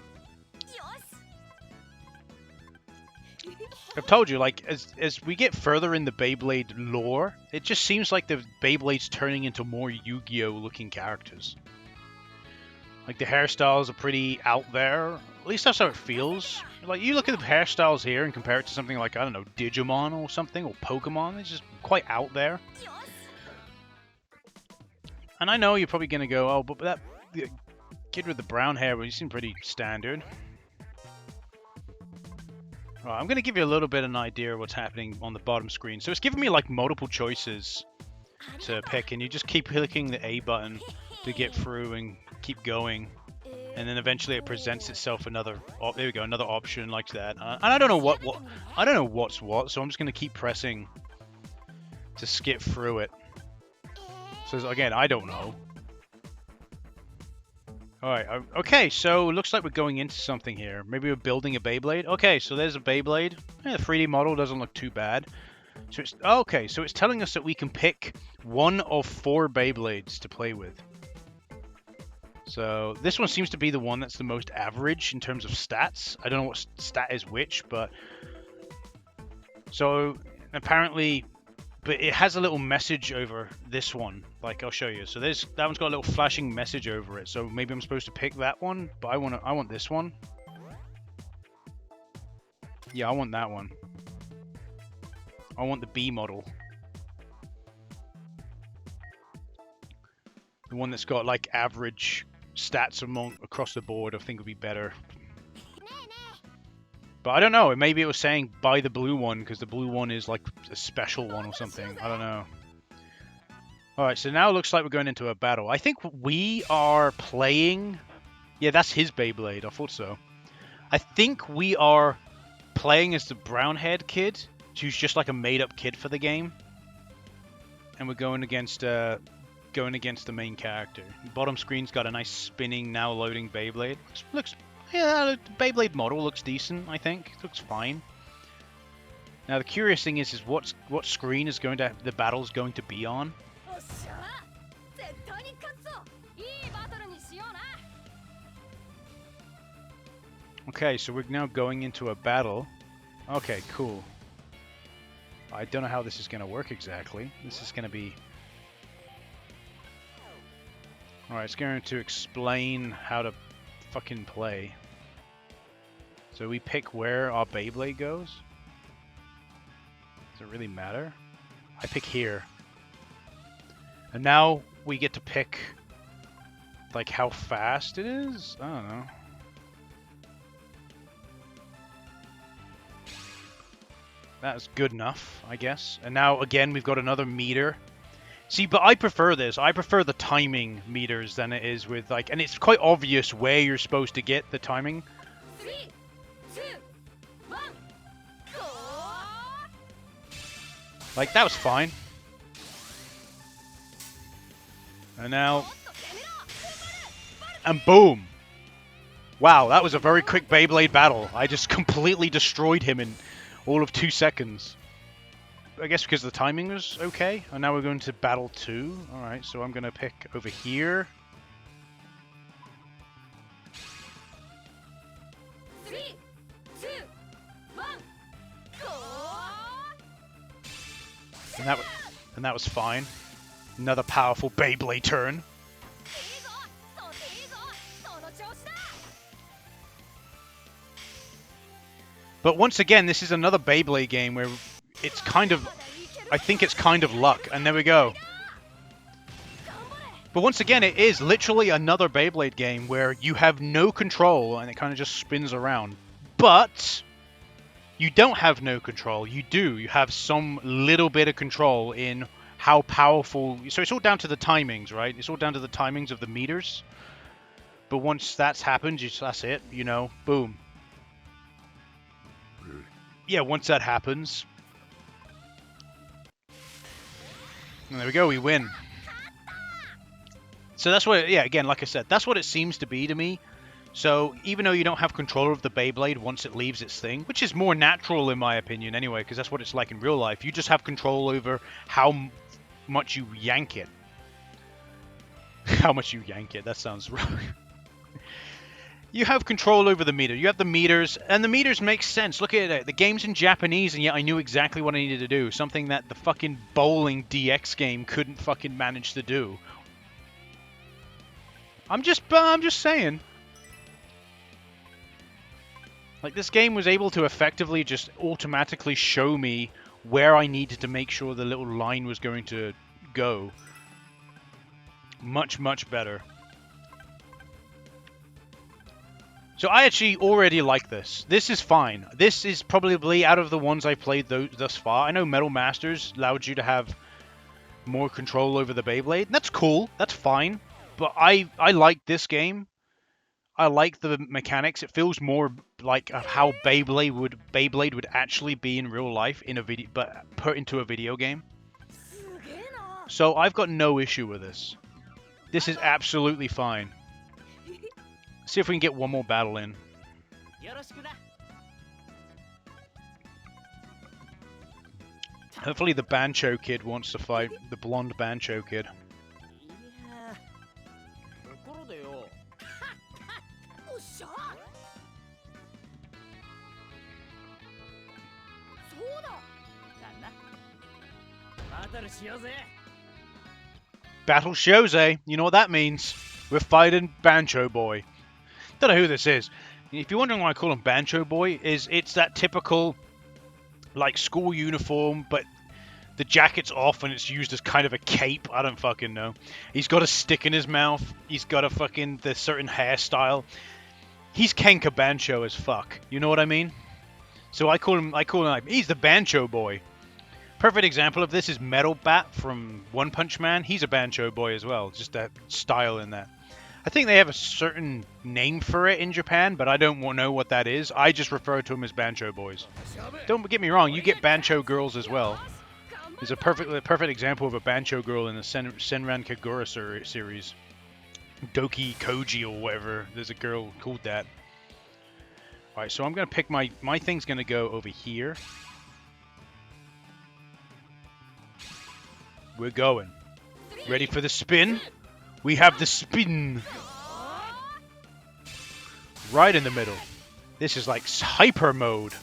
Speaker 1: I've told you, like, as we get further in the Beyblade lore, it just seems like the Beyblade's turning into more Yu-Gi-Oh! Looking characters. Like, the hairstyles are pretty out there. At least that's how it feels. Like, you look at the hairstyles here and compare it to something like, I don't know, Digimon or something, or Pokemon. It's just quite out there. And I know you're probably going to go, oh, but that kid with the brown hair, well, he seemed pretty standard. Right, I'm going to give you a little bit of an idea of what's happening on the bottom screen. So it's giving me like multiple choices to pick, and you just keep clicking the A button to get through and keep going. And then eventually it presents itself another, oh, there we go, another option like that. And I don't know I don't know what's what, so I'm just going to keep pressing to skip through it. So again, I don't know. Alright, okay, so it looks like we're going into something here. Maybe we're building a Beyblade. Okay, so there's a Beyblade. Yeah, the 3D model doesn't look too bad. So it's okay, so it's telling us that we can pick one of 4 Beyblades to play with. So this one seems to be the one that's the most average in terms of stats. I don't know what stat is which, but... So, apparently... But it has a little message over this one. Like, I'll show you. So that one's got a little flashing message over it. So maybe I'm supposed to pick that one, but I want this one. Yeah, I want that one. I want the B model. The one that's got like average stats across the board, I think would be better. But I don't know. Maybe it was saying buy the blue one because the blue one is like a special one or something. I don't know. Alright, so now it looks like we're going into a battle. I think we are playing... Yeah, that's his Beyblade. I thought so. I think we are playing as the brown-haired kid, who's just like a made-up kid for the game. And we're going against the main character. The bottom screen's got a nice spinning, now loading Beyblade. Looks yeah, the Beyblade model looks decent, I think. It looks fine. Now the curious thing is what screen is the battle's going to be on. Okay, so we're now going into a battle. Okay, cool. I don't know how this is going to work exactly. This is going to be... Alright, it's going to explain how to fucking play. So we pick where our Beyblade goes? Does it really matter? I pick here. And now we get to pick like how fast it is? I don't know. That's good enough, I guess. And now again we've got another meter. See, but I prefer this. I prefer the timing meters than it is with like, and it's quite obvious where you're supposed to get the timing.
Speaker 4: 3, 2, 1, go!
Speaker 1: Like that was fine. And now, and boom. Wow, that was a very quick Beyblade battle. I just completely destroyed him in all of 2 seconds. I guess because the timing was okay. And now we're going to battle 2. Alright, so I'm going to pick over here.
Speaker 4: 3 2 1 go.
Speaker 1: And that was fine. Another powerful Beyblade turn.
Speaker 4: いいぞそういいぞその調子だ
Speaker 1: But once again, this is another Beyblade game where it's kind of... I think it's kind of luck. And there we go. But once again, it is literally another Beyblade game where you have no control and it kind of just spins around. But you don't have no control. You do. You have some little bit of control in how powerful... So it's all down to the timings, right? It's all down to the timings of the meters. But once that's happened, that's it. You know, boom. Yeah, once that happens... And there we go, we win. So that's what, yeah, again, like I said, that's what it seems to be to me. So even though you don't have control of the Beyblade once it leaves its thing, which is more natural in my opinion anyway, because that's what it's like in real life, you just have control over how much you yank it. How much you yank it, that sounds wrong. You have control over the meter. You have the meters, and the meters make sense. Look at it. The game's in Japanese, and yet I knew exactly what I needed to do. Something that the fucking bowling DX game couldn't fucking manage to do. I'm just saying. Like, this game was able to effectively just automatically show me where I needed to make sure the little line was going to go. Much, much better. So I actually already like this. This is fine. This is probably out of the ones I've played thus far. I know Metal Masters allowed you to have more control over the Beyblade. That's cool. That's fine. But I like this game. I like the mechanics. It feels more like how Beyblade would actually be in real life in a video, but put into a video game. So I've got no issue with this. This is absolutely fine. See if we can get one more battle in. Hopefully the Bancho kid wants to fight the blonde Bancho kid. Battle Shose, you know what that means. We're fighting Bancho Boy. Don't know who this is. If you're wondering why I call him Bancho Boy, it's that typical like school uniform, but the jacket's off and it's used as kind of a cape. I don't fucking know. He's got a stick in his mouth. He's got a fucking the certain hairstyle. He's Kenka Bancho as fuck. You know what I mean? So I call him like he's the Bancho Boy. Perfect example of this is Metal Bat from One Punch Man. He's a Bancho Boy as well. Just that style in that. I think they have a certain name for it in Japan, but I don't know what that is. I just refer to them as Bancho Boys. Don't get me wrong, you get Bancho Girls as well. There's a perfect example of a Bancho Girl in the Senran Kagura series. Doki Koji or whatever. There's a girl called that. Alright, so I'm going to pick my thing's going to go over here. We're going. Ready for the spin? We have the spin. Right in the middle. This is like hyper mode.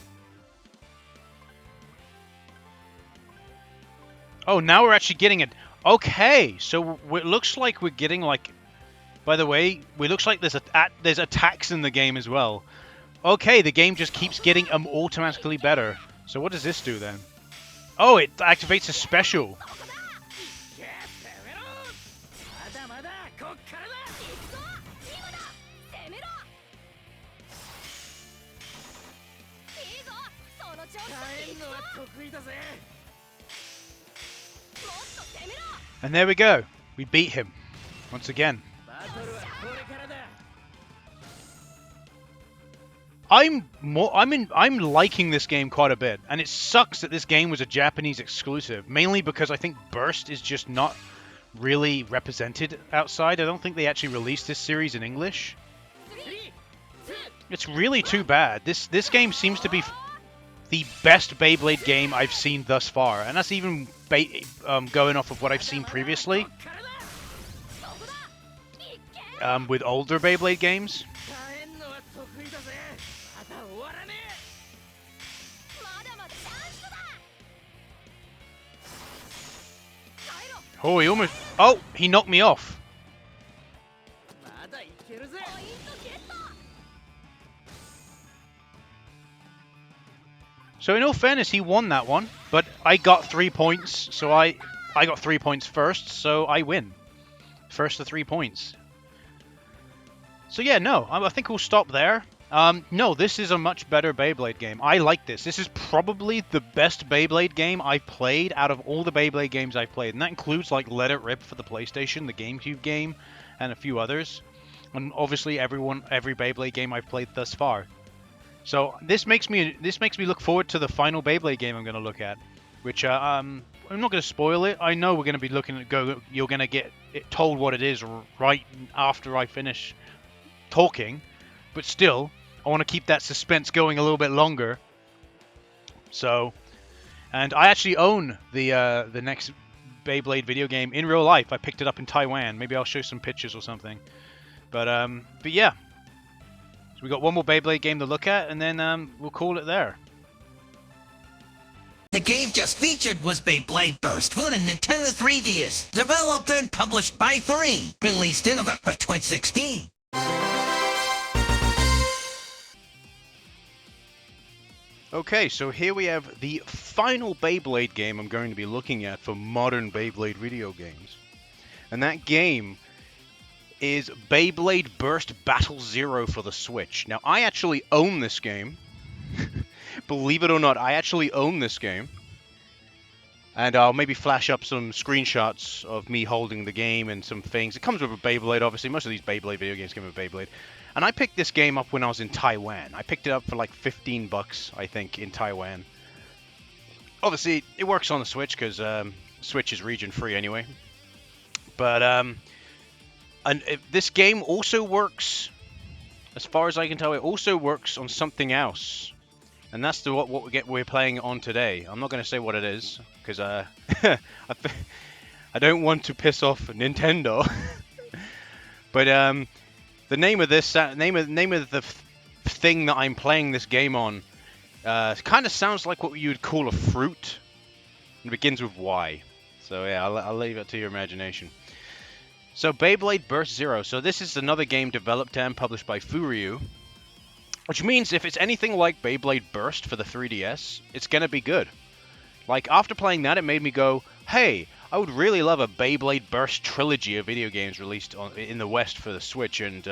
Speaker 1: Oh, now we're actually getting it. Okay, so it looks like we're getting like... By the way, it looks like there's attacks in the game as well. Okay, the game just keeps getting automatically better. So what does this do then? Oh, it activates a special. And there we go. We beat him once again. I'm liking this game quite a bit, and it sucks that this game was a Japanese exclusive, mainly because I think Burst is just not really represented outside. I don't think they actually released this series in English.
Speaker 4: 3 2
Speaker 1: It's really too bad. This game seems to be the best Beyblade game I've seen thus far, and that's even going off of what I've seen previously with older Beyblade games. Oh, he almost... Oh, he knocked me off. So in all fairness, he won that one, but I got 3 points, so I got 3 points first, so I win. First to 3 points. So yeah, no, I think we'll stop there. No, this is a much better Beyblade game. I like this. This is probably the best Beyblade game I've played out of all the Beyblade games I've played. And that includes like Let It Rip for the PlayStation, the GameCube game, and a few others. And obviously every Beyblade game I've played thus far. So this makes me look forward to the final Beyblade game I'm going to look at, which I'm not going to spoil it. I know we're going to be looking at you're going to get told what it is right after I finish talking, but still I want to keep that suspense going a little bit longer. So, and I actually own the next Beyblade video game in real life. I picked it up in Taiwan. Maybe I'll show some pictures or something. But yeah. So we got one more Beyblade game to look at, and then we'll call it there.
Speaker 2: The game just featured was Beyblade Burst for the Nintendo 3DS, developed and published by 3, released in November 2016.
Speaker 1: Okay, so here we have the final Beyblade game I'm going to be looking at for modern Beyblade video games. And that game is Beyblade Burst Battle Zero for the Switch. Now, I actually own this game. Believe it or not, I actually own this game. And I'll maybe flash up some screenshots of me holding the game and some things. It comes with a Beyblade, obviously. Most of these Beyblade video games come with a Beyblade. And I picked this game up when I was in Taiwan. I picked it up for like 15 bucks, I think, in Taiwan. Obviously, it works on the Switch because Switch is region free anyway. But this game also works, as far as I can tell, it also works on something else. And that's what we're playing on today. I'm not going to say what it is, because I don't want to piss off Nintendo. But the name of this name of the thing that I'm playing this game on kind of sounds like what you would call a fruit. It begins with Y. So yeah, I'll leave it to your imagination. So Beyblade Burst Zero. So this is another game developed and published by Furyu, which means if it's anything like Beyblade Burst for the 3DS, it's gonna be good. Like after playing that, it made me go, "Hey, I would really love a Beyblade Burst trilogy of video games released in the West for the Switch and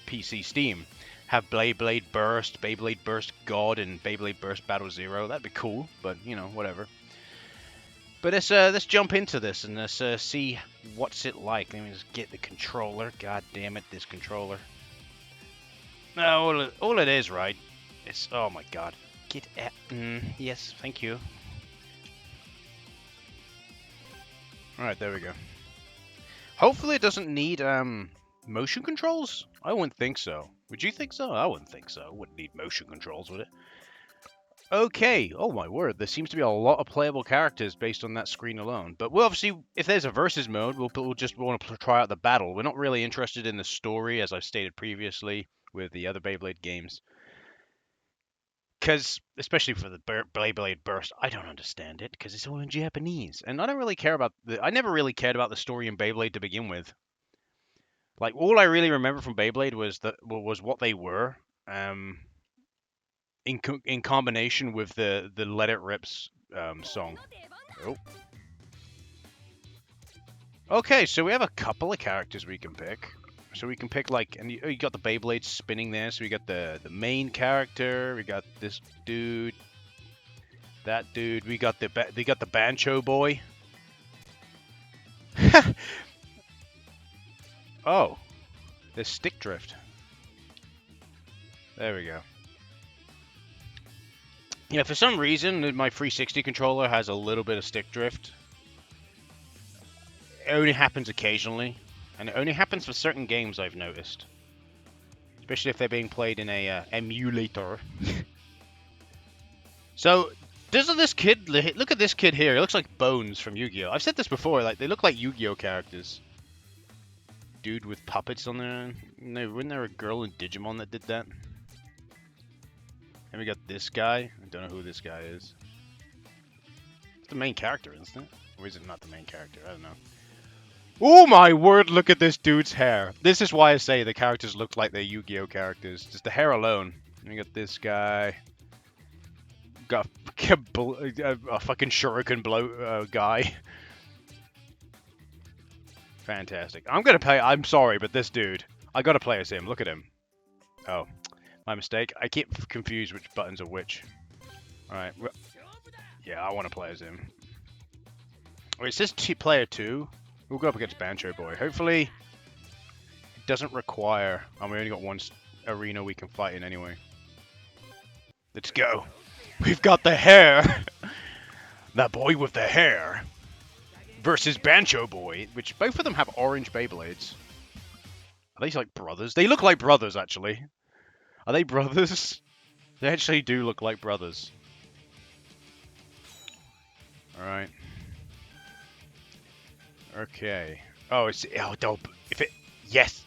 Speaker 1: PC Steam. Have Beyblade Burst, Beyblade Burst God, and Beyblade Burst Battle Zero. That'd be cool, but you know, whatever." But let's jump into this and let's see what's it like. Let me just get the controller. God damn it, this controller. No, all it is, right? It's, oh my god. Get at, yes, thank you. Alright, there we go. Hopefully it doesn't need motion controls? I wouldn't think so. Would you think so? I wouldn't think so. It wouldn't need motion controls, would it? Okay, oh my word, there seems to be a lot of playable characters based on that screen alone. But we'll obviously, if there's a versus mode, we'll just want to try out the battle. We're not really interested in the story, as I've stated previously with the other Beyblade games. Because, especially for the Beyblade Burst, I don't understand it, because it's all in Japanese. And I don't really care about I never really cared about the story in Beyblade to begin with. Like, all I really remember from Beyblade was what they were. In combination with the Let It Rip's song. Oh. Okay, so we have a couple of characters we can pick. So we can pick like, and you got the Beyblade spinning there. So we got the main character. We got this dude, that dude. We got the Bancho boy. Oh, there's stick drift. There we go. Yeah, for some reason, my 360 controller has a little bit of stick drift. It only happens occasionally, and it only happens for certain games, I've noticed. especially if they're being played in a emulator. So, doesn't this kid look at this kid here? He looks like Bones from Yu-Gi-Oh! I've said this before. Like they look like Yu-Gi-Oh! Characters. Dude with puppets on there. No, wasn't there a girl in Digimon that did that? And we got this guy. I don't know who this guy is. It's the main character, isn't it? Or is it not the main character? I don't know. Oh my word, look at this dude's hair. This is why I say the characters look like they're Yu-Gi-Oh! Characters. Just the hair alone. And we got this guy. Got a fucking shuriken blow guy. Fantastic. I'm gonna play. I'm sorry, but this dude, I gotta play as him. Look at him. Oh, my mistake. I keep confused which buttons are which. All right. Yeah, I want to play as him. Wait, it says player 2. We'll go up against Bancho Boy. Hopefully, it doesn't require. And we only got one arena we can fight in anyway. Let's go. We've got the hair. That boy with the hair. Versus Bancho Boy, which both of them have orange Beyblades. Are they like brothers? They look like brothers, actually. Are they brothers? They actually do look like brothers. Alright. Okay. Oh, it's... Oh, dope. If it... Yes!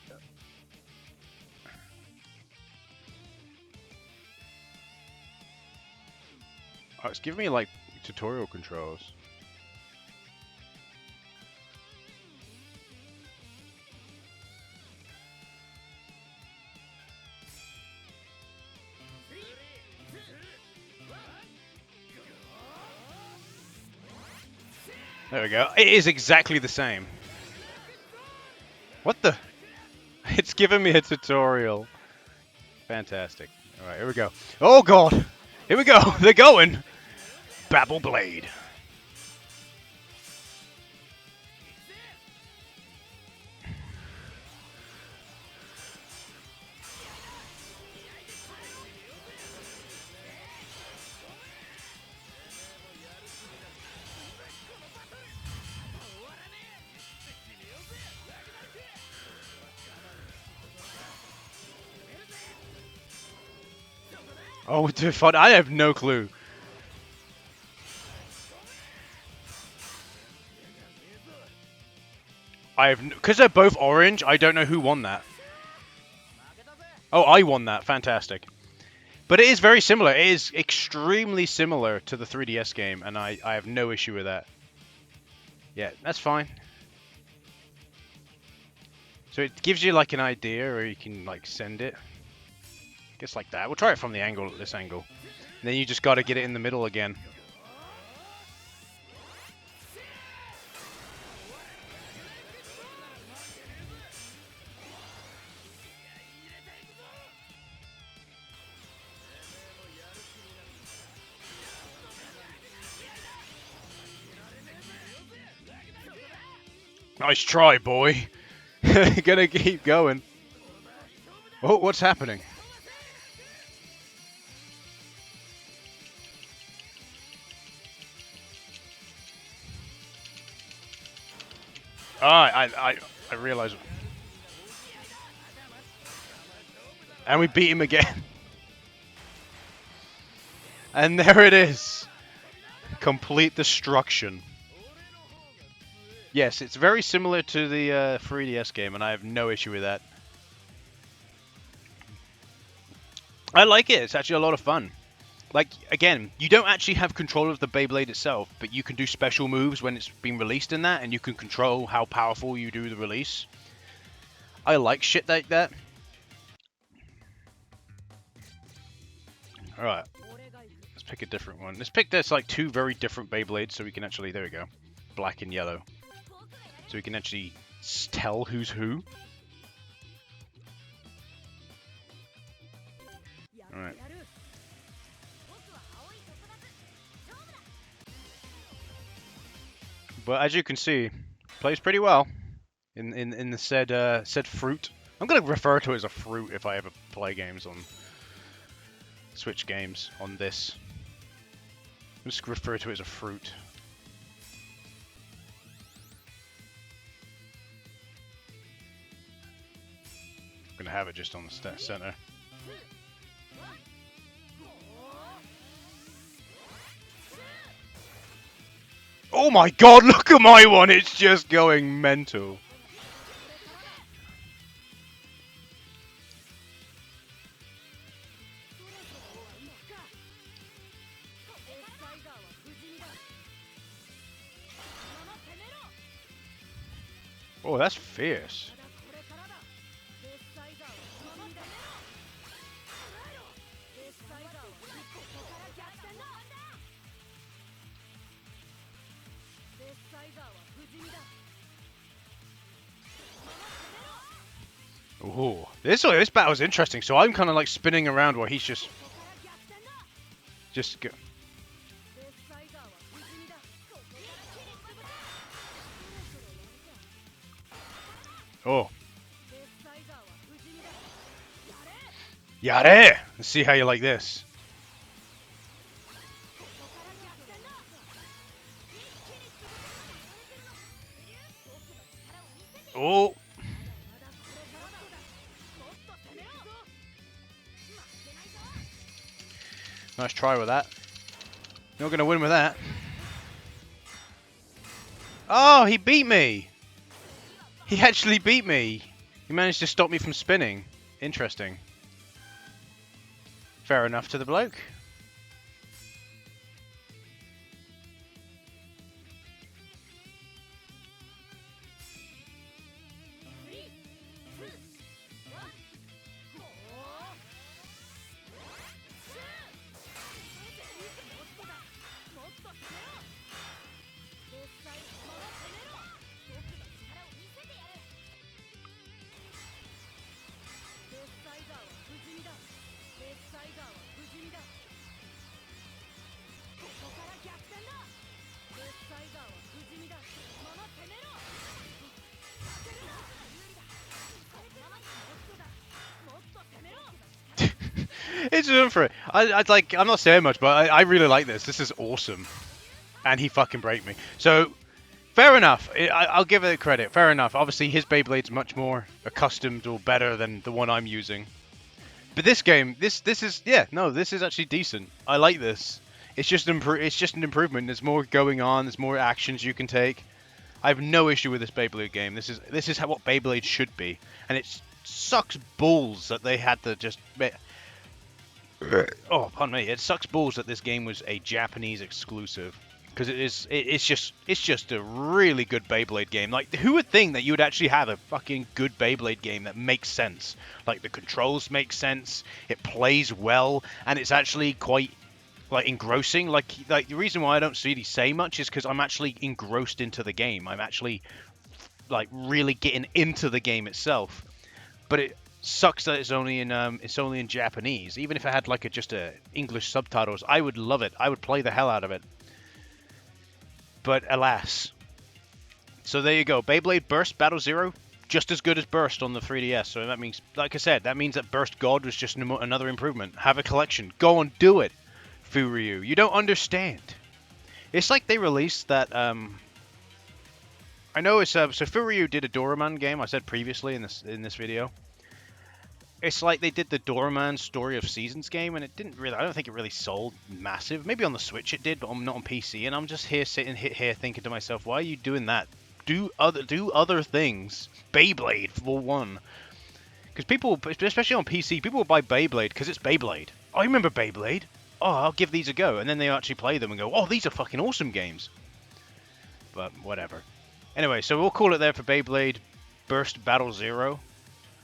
Speaker 1: Oh, it's giving me, like, tutorial controls. There we go. It is exactly the same. What the? It's giving me a tutorial. Fantastic. Alright, here we go. Oh god! Here we go! They're going! Babble Blade. Oh, dude, fun. I have no clue. Because they're both orange, I don't know who won that. Oh, I won that. Fantastic. But it is very similar. It is extremely similar to the 3DS game, and I have no issue with that. Yeah, that's fine. So it gives you like an idea, or you can like send it. Just like that. We'll try it from the angle, this angle. And then you just got to get it in the middle again. Nice try, boy. Gonna keep going. Oh, what's happening? I realize. And we beat him again. And there it is. Complete destruction. Yes, it's very similar to the 3DS game, and I have no issue with that. I like it. It's actually a lot of fun. Like, again, you don't actually have control of the Beyblade itself, but you can do special moves when it's been released in that, and you can control how powerful you do the release. I like shit like that. Alright. Let's pick a different one. Let's pick this, like, two very different Beyblades, so we can actually... There we go. Black and yellow. So we can actually tell who's who. Alright. But as you can see, plays pretty well in the said fruit. I'm gonna refer to it as a fruit if I ever play games on Switch games on this. I'm just refer to it as a fruit. I'm gonna have it just on the center. Oh my god, look at my one! It's just going mental. Oh, that's fierce. Oh, this battle's interesting. So I'm kind of like spinning around while he's just go. Oh. Yare! Let's see how you like this. Oh. Nice try with that. Not gonna win with that. Oh, he beat me! He actually beat me! He managed to stop me from spinning. Interesting. Fair enough to the bloke. It's doing for it. I'm not saying much, but I really like this. This is awesome. And he fucking break me. So, fair enough. I'll give it credit. Fair enough. Obviously, his Beyblade's much more accustomed or better than the one I'm using. But this game, this is, yeah, no, this is actually decent. I like this. It's just an improvement. There's more going on. There's more actions you can take. I have no issue with this Beyblade game. This is what Beyblade should be. And it sucks balls that they had to just... Oh, pardon me. It sucks balls that this game was a Japanese exclusive, because it's just a really good Beyblade game. Like, who would think that you would actually have a fucking good Beyblade game that makes sense? Like, the controls make sense, it plays well, and it's actually quite like engrossing. Like the reason why I don't really say much is because I'm actually engrossed into the game. I'm actually like really getting into the game itself. But it sucks that it's only in Japanese. Even if it had like just a English subtitles, I would love it. I would play the hell out of it. But alas. So there you go. Beyblade Burst Battle Zero, just as good as Burst on the 3DS. So that means, like I said, that means that Burst God was just another improvement. Have a collection. Go and do it, Furyu. You don't understand. It's like they released that. I know it's so Furyu did a Doraemon game. I said previously in this video. It's like they did the Doraemon Story of Seasons game, and it didn't really. I don't think it really sold massive. Maybe on the Switch it did, but I'm not on PC. And I'm just sitting here thinking to myself, why are you doing that? Do other things. Beyblade for one, because people, especially on PC, people will buy Beyblade because it's Beyblade. I remember Beyblade. Oh, I'll give these a go, and then they actually play them and go, oh, these are fucking awesome games. But whatever. Anyway, so we'll call it there for Beyblade Burst Battle Zero.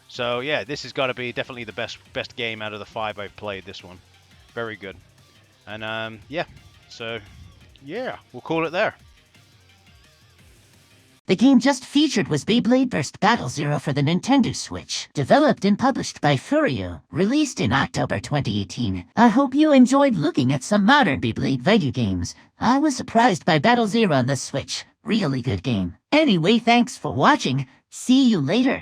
Speaker 1: So yeah, this has got to be definitely the best game out of the 5 I've played. This one, very good. And yeah, so yeah, we'll call it there.
Speaker 2: The game just featured was Beyblade Burst Battle Zero for the Nintendo Switch, developed and published by Furyu, released in October 2018. I hope you enjoyed looking at some modern Beyblade video games. I was surprised by Battle Zero on the Switch. Really good game. Anyway, thanks for watching. See you later.